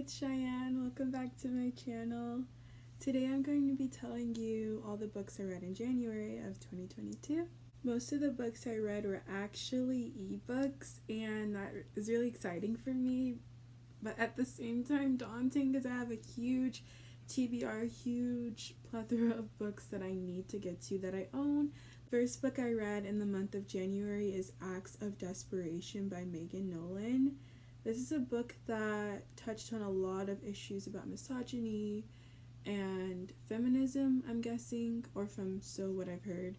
it's Cheyenne. Welcome back to my channel. Today I'm going to be telling you all the books I read in January of 2022. Most of the books I read were actually ebooks, and that is really exciting for me, but at the same time daunting because I have a huge TBR, huge plethora of books that I need to get to that I own. First book I read in the month of January is Acts of Desperation by Megan Nolan. This is a book that touched on a lot of issues about misogyny and feminism, I'm guessing, or from what I've heard.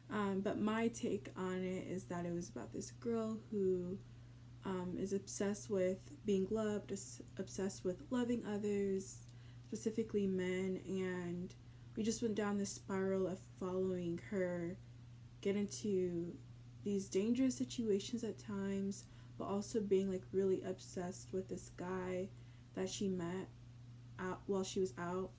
But my take on it is that it was about this girl who is obsessed with being loved, obsessed with loving others, specifically men, and we just went down this spiral of following her get into these dangerous situations at times, but also being like really obsessed with this guy that she met out while she was out.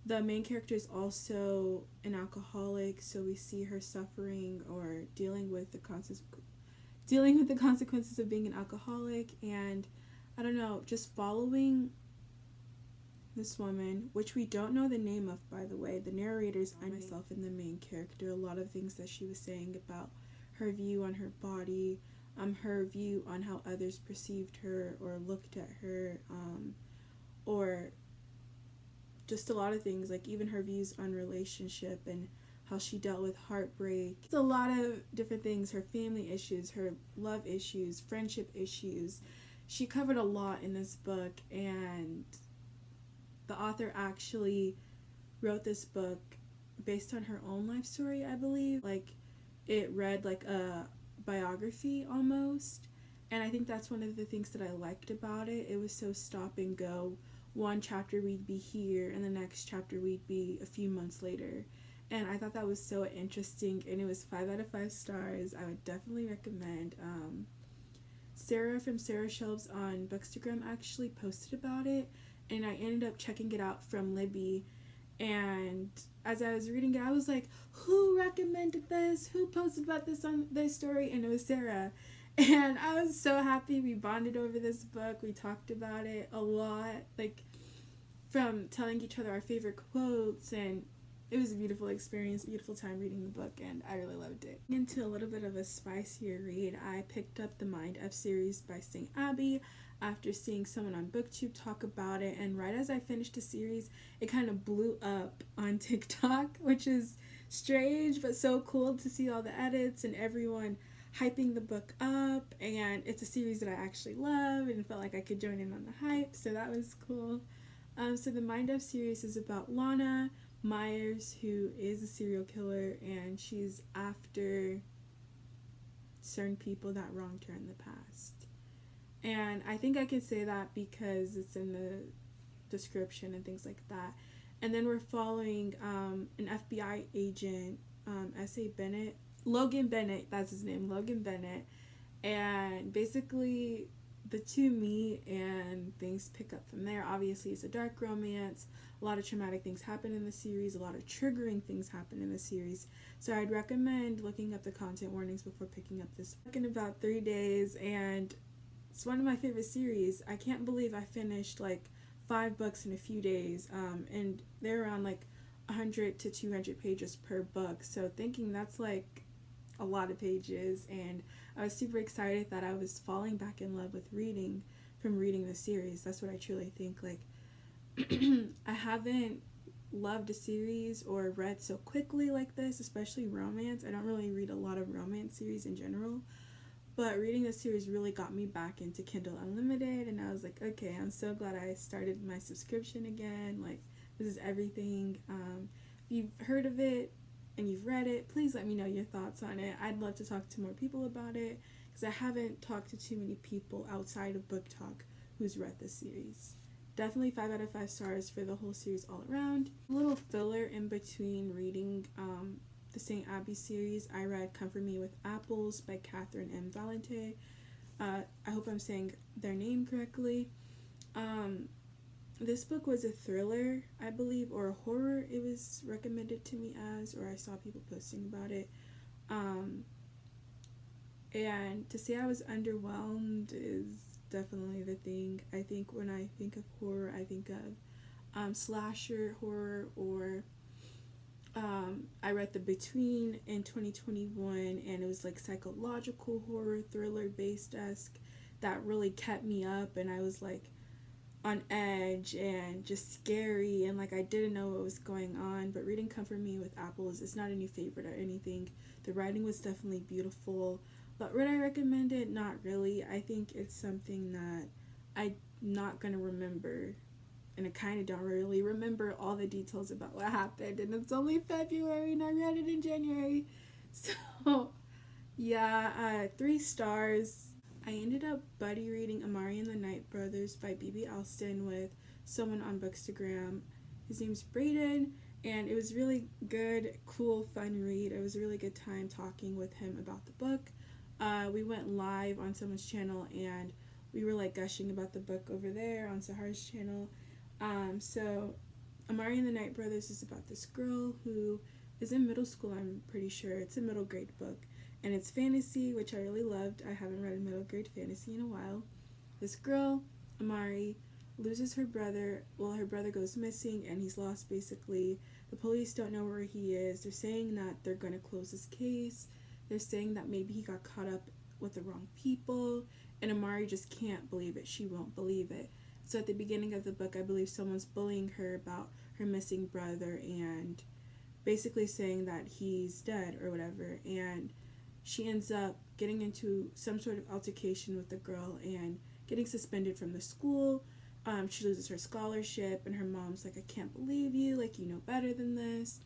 The main character is also an alcoholic, so we see her suffering or dealing with the consequences of being an alcoholic, and I don't know, just following this woman, which we don't know the name of, by the way. The narrators, I myself, and the main character, a lot of things that she was saying about her view on her body, her view on how others perceived her or looked at her, or just a lot of things, like even her views on relationship and how she dealt with heartbreak. It's a lot of different things, her family issues, her love issues, friendship issues. She covered a lot in this book, and the author actually wrote this book based on her own life story, I believe. Like, it read like a biography almost, and I think that's one of the things that I liked about it. It was so stop and go. One chapter we'd be here, and the next chapter we'd be a few months later, and I thought that was so interesting, and it was 5 out of 5 stars. I would definitely recommend. Sarah from Sarah Shelves on Bookstagram actually posted about it, and I ended up checking it out from Libby, and as I was reading it, I was like, who recommended this? Who posted about this on their story? And it was Sarah. And I was so happy. We bonded over this book. We talked about it a lot, like from telling each other our favorite quotes, and it was a beautiful experience, beautiful time reading the book, and I really loved it. Into a little bit of a spicier read, I picked up the Mind F series by St. Abbey after seeing someone on BookTube talk about it, and right as I finished the series, it kind of blew up on TikTok, which is strange but so cool to see all the edits and everyone hyping the book up, and it's a series that I actually love and felt like I could join in on the hype, so that was cool. So the Mind F series is about Lana Myers, who is a serial killer, and she's after certain people that wronged her in the past. And I think I could say that because it's in the description and things like that. And then we're following an FBI agent, S.A. Bennett. Logan Bennett, that's his name, Logan Bennett. And basically the two meet and things pick up from there. Obviously it's a dark romance. A lot of traumatic things happen in the series. A lot of triggering things happen in the series. So I'd recommend looking up the content warnings before picking up this book in about 3 days, and it's one of my favorite series. I can't believe I finished like 5 books in a few days, and they're around like 100 to 200 pages per book. So thinking that's like a lot of pages, and I was super excited that I was falling back in love with reading from reading the series. That's what I truly think. Like, I haven't loved a series or read so quickly like this, especially romance. I don't really read a lot of romance series in general, but reading this series really got me back into Kindle Unlimited, and I was like, okay, I'm so glad I started my subscription again. Like, this is everything. If you've heard of it and you've read it, please let me know your thoughts on it. I'd love to talk to more people about it, because I haven't talked to too many people outside of Book Talk who's read this series. Definitely 5 out of 5 stars for the whole series all around. A little filler in between reading the St. Abbey series, I read Comfort Me with Apples by Catherine M. Valente. I hope I'm saying their name correctly. This book was a thriller, I believe, or a horror it was recommended to me as, or I saw people posting about it. And to say I was underwhelmed is definitely the thing. I think when I think of horror, I think of slasher horror, or I read The Between in 2021, and it was like psychological horror, thriller based esque, that really kept me up, and I was like on edge and just scary, and like I didn't know what was going on. But reading Comfort Me with Apples is not a new favorite or anything. The writing was definitely beautiful, but would I recommend it? Not really. I think it's something that I'm not gonna remember, and I kind of don't really remember all the details about what happened, and it's only February and I read it in January. So yeah, 3 stars. I ended up buddy reading Amari and the Night Brothers by B.B. Alston with someone on Bookstagram. His name's Brayden, and it was really good, cool, fun read. It was a really good time talking with him about the book. We went live on someone's channel, and we were like gushing about the book over there on Sahara's channel. So Amari and the Night Brothers is about this girl who is in middle school, I'm pretty sure. It's a middle grade book, and it's fantasy, which I really loved. I haven't read a middle grade fantasy in a while. This girl, Amari, loses her brother. Well, her brother goes missing, and he's lost basically. The police don't know where he is. They're saying that they're going to close his case. They're saying that maybe he got caught up with the wrong people, and Amari just can't believe it. She won't believe it. So at the beginning of the book, I believe someone's bullying her about her missing brother and basically saying that he's dead or whatever, and she ends up getting into some sort of altercation with the girl and getting suspended from the school. She loses her scholarship, and her mom's like, I can't believe you, like, you know better than this.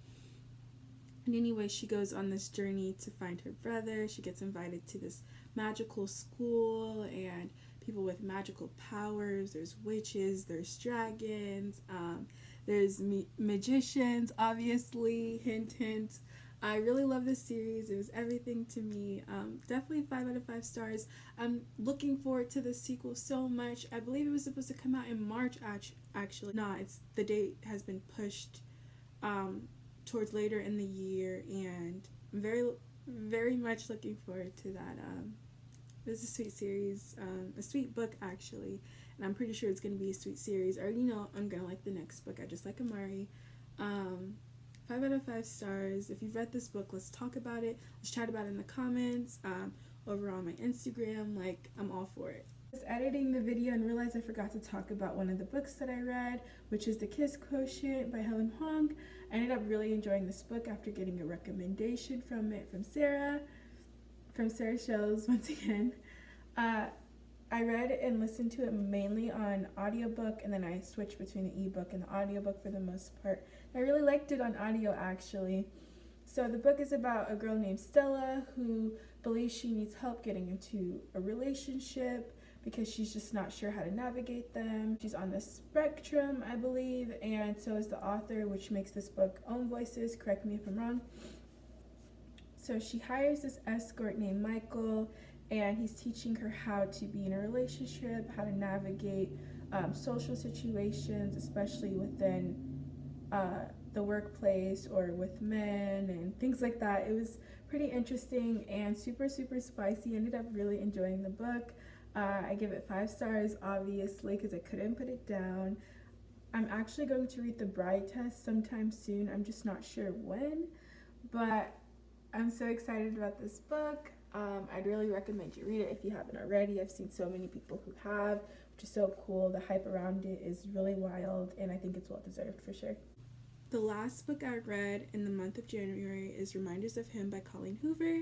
And anyway, she goes on this journey to find her brother. She gets invited to this magical school, and people with magical powers. There's witches, there's dragons, there's magicians, obviously, hint, hint. I really love this series. It was everything to me. Definitely 5 out of 5 stars. I'm looking forward to the sequel so much. I believe it was supposed to come out in March, actually. The date has been pushed towards later in the year, and I'm very, very much looking forward to that. It was a sweet series, a sweet book, actually, and I'm pretty sure it's going to be a sweet series. I already know I'm going to like the next book. I just like Amari. 5 out of 5 stars. If you've read this book, let's talk about it. Let's chat about it in the comments, over on my Instagram. Like, I'm all for it. I was editing the video and realized I forgot to talk about one of the books that I read, which is The Kiss Quotient by Helen Hoang. I ended up really enjoying this book after getting a recommendation from Sarah Shells, once again. I read and listened to it mainly on audiobook, and then I switched between the ebook and the audiobook for the most part. I really liked it on audio, actually. So the book is about a girl named Stella who believes she needs help getting into a relationship because she's just not sure how to navigate them. She's on the spectrum, I believe, and so is the author, which makes this book Own Voices. Correct me if I'm wrong. So she hires this escort named Michael, and he's teaching her how to be in a relationship, how to navigate social situations, especially within the workplace or with men and things like that. It was pretty interesting and super, super spicy. I ended up really enjoying the book. I give it 5 stars, obviously, because I couldn't put it down. I'm actually going to read The Bride Test sometime soon. I'm just not sure when, but I'm so excited about this book. I'd really recommend you read it if you haven't already. I've seen so many people who have, which is so cool. The hype around it is really wild, and I think it's well deserved for sure. The last book I read in the month of January is Reminders of Him by Colleen Hoover.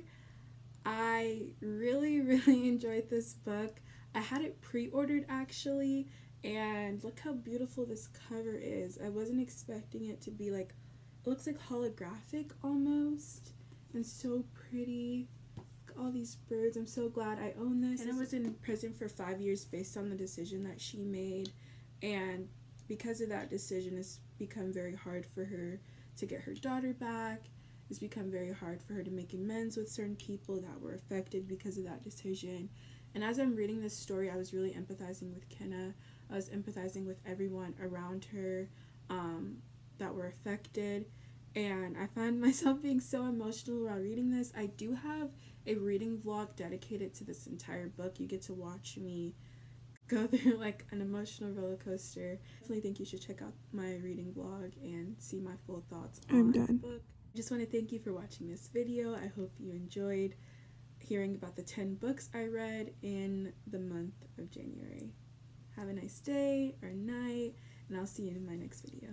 I really, really enjoyed this book. I had it pre-ordered, actually, and look how beautiful this cover is. I wasn't expecting it to be like, it looks like holographic almost, and so pretty. All these birds. I'm so glad I own this. And I was in prison for 5 years based on the decision that she made, and because of that decision, it's become very hard for her to get her daughter back. It's become very hard for her to make amends with certain people that were affected because of that decision. And as I'm reading this story, I was really empathizing with Kenna. I was empathizing with everyone around her that were affected, and I found myself being so emotional while reading this. I do have a reading vlog dedicated to this entire book. You get to watch me go through like an emotional roller coaster. Definitely think you should check out my reading vlog and see my full thoughts on the book. I just want to thank you for watching this video. I hope you enjoyed hearing about the 10 books I read in the month of January. Have a nice day or night, and I'll see you in my next video.